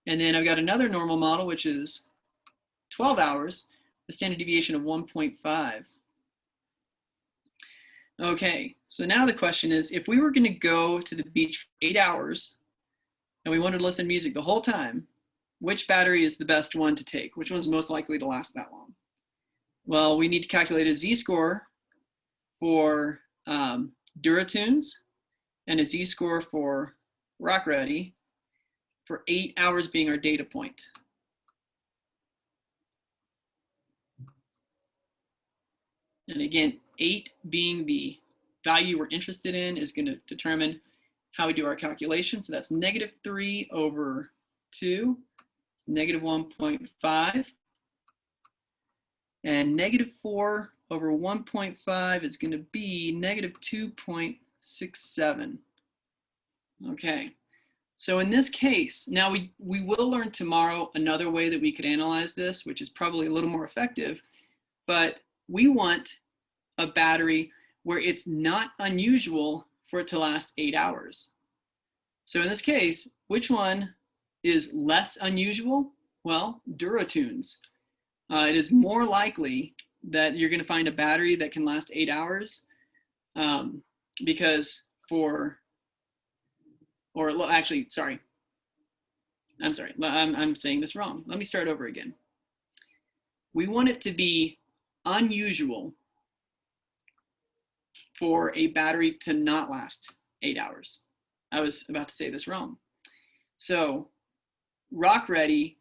And then I've got another normal model, which is 12 hours, the standard deviation of 1.5. Okay, so now the question is, if we were going to go to the beach for 8 hours and we wanted to listen to music the whole time, which battery is the best one to take? Which one's most likely to last that long? Well, we need to calculate a z-score for Duratunes and a z-score for Rock Ready for 8 hours being our data point. And again, 8 being the value we're interested in is going to determine how we do our calculation. So that's -3 over 2, it's -1.5. And -4 over 1.5 is going to be -2.67. Okay, so in this case, now we will learn tomorrow another way that we could analyze this, which is probably a little more effective, but we want a battery where it's not unusual for it to last 8 hours. So in this case, which one is less unusual? Well, Duratunes. It is more likely that you're going to find a battery that can last 8 hours because I'm saying this wrong. Let me start over again. We want it to be unusual for a battery to not last 8 hours. I was about to say this wrong. So Rock Ready,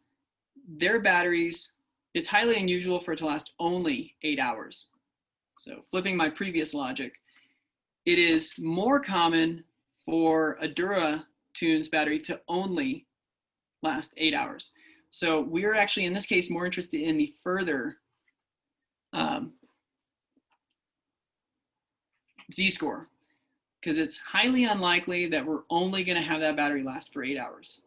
their batteries, it's highly unusual for it to last only 8 hours. So flipping my previous logic, it is more common for a Duratunes battery to only last 8 hours. So we're actually, in this case, more interested in the further z-score, because it's highly unlikely that we're only going to have that battery last for 8 hours.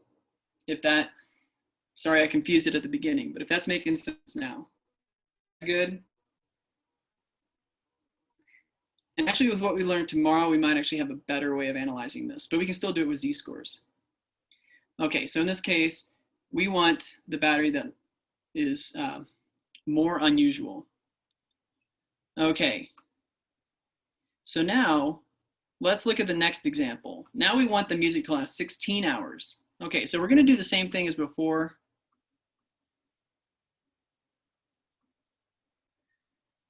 Sorry, I confused it at the beginning, but if that's making sense now. Good. And actually with what we learned tomorrow, we might actually have a better way of analyzing this, but we can still do it with z-scores. Okay, so in this case, we want the battery that is more unusual. Okay, so now let's look at the next example. Now we want the music to last 16 hours. Okay, so we're going to do the same thing as before.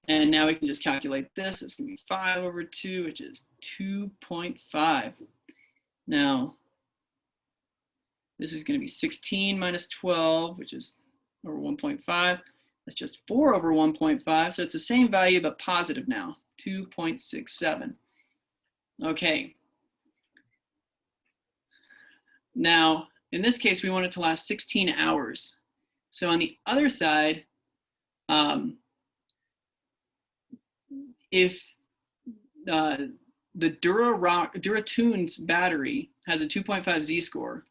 And now we can just calculate this. It's going to be 5 over 2, which is 2.5. Now, this is going to be 16 minus 12, which is over 1.5. That's just 4 over 1.5. So it's the same value, but positive now, 2.67. Okay. Now, in this case, we want it to last 16 hours. So on the other side, if the Duratunes battery has a 2.5 z-score,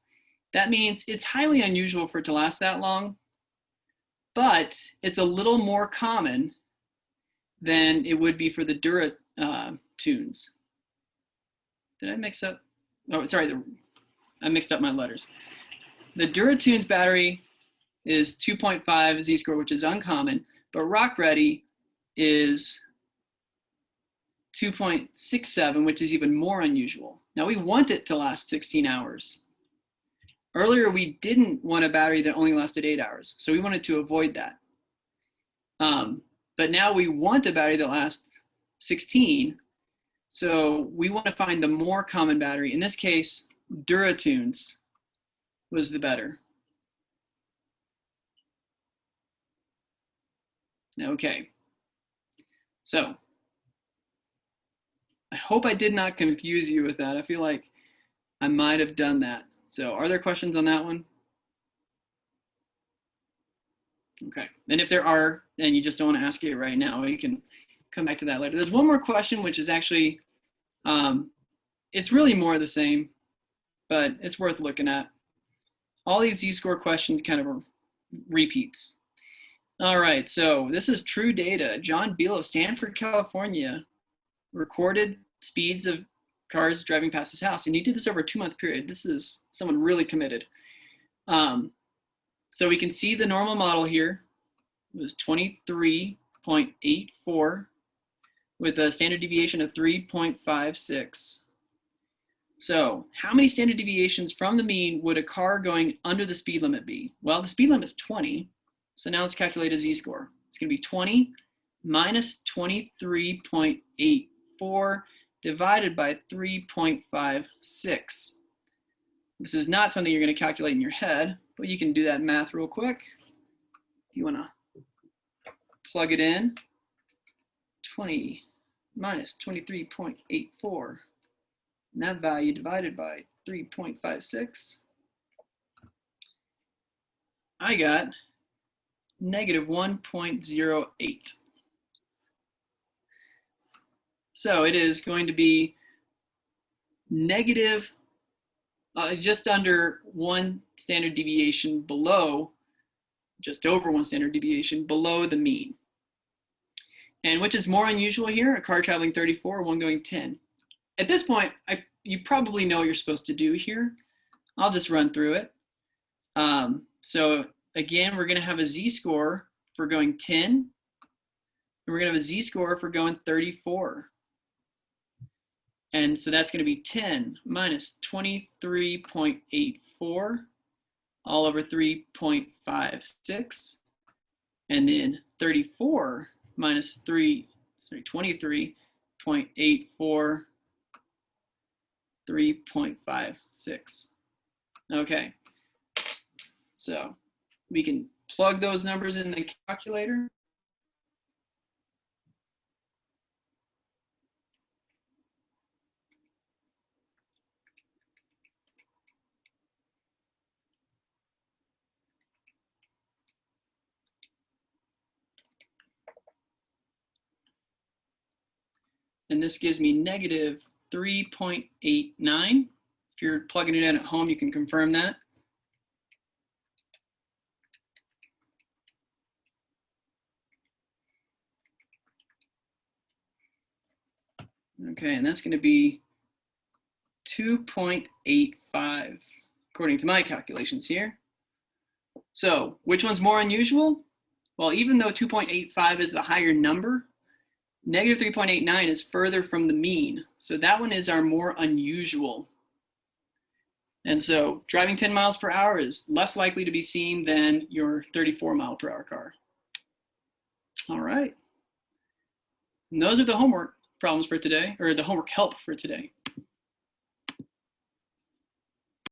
that means it's highly unusual for it to last that long, but it's a little more common than it would be for the Duratunes. Did I mix up? Oh, sorry, I mixed up my letters. The DuraTunes battery is 2.5 Z-score, which is uncommon, but Rock Ready is 2.67, which is even more unusual. Now we want it to last 16 hours. Earlier, we didn't want a battery that only lasted 8 hours, so we wanted to avoid that. But now we want a battery that lasts 16, so we want to find the more common battery. In this case, DuraTunes was the better. Okay, so I hope I did not confuse you with that. I feel like I might have done that. So are there questions on that one? Okay, and if there are, and you just don't want to ask it right now, you can come back to that later. There's one more question, which is actually, it's really more of the same, but it's worth looking at. All these Z-score questions kind of are repeats. All right, so this is true data. John Beal of Stanford, California, recorded speeds of cars driving past his house, and he did this over a 2-month period. This is someone really committed. So we can see the normal model here was 23.84 with a standard deviation of 3.56. So how many standard deviations from the mean would a car going under the speed limit be? Well, the speed limit is 20. So now let's calculate a Z-score. It's going to be 20 minus 23.84 divided by 3.56. This is not something you're going to calculate in your head, but you can do that math real quick. If you want to plug it in, 20 minus 23.84, and that value divided by 3.56, I got negative 1.08. So it is going to be negative just under 1 standard deviation below, just over 1 standard deviation below the mean. And which is more unusual here, a car traveling 34 or one going 10. At this point, you probably know what you're supposed to do here. I'll just run through it. So again, we're going to have a Z-score for going 10, and we're going to have a Z-score for going 34. And so that's going to be 10 minus 23.84 all over 3.56. And then 34 minus 23.84, 3.56. Okay. So we can plug those numbers in the calculator. And this gives me negative 3.89. If you're plugging it in at home, you can confirm that. Okay, and that's going to be 2.85, according to my calculations here. So which one's more unusual? Well, even though 2.85 is the higher number, negative 3.89 is further from the mean. So that one is our more unusual. And so driving 10 miles per hour is less likely to be seen than your 34 mile per hour car. All right. And those are the homework problems for today, or the homework help for today.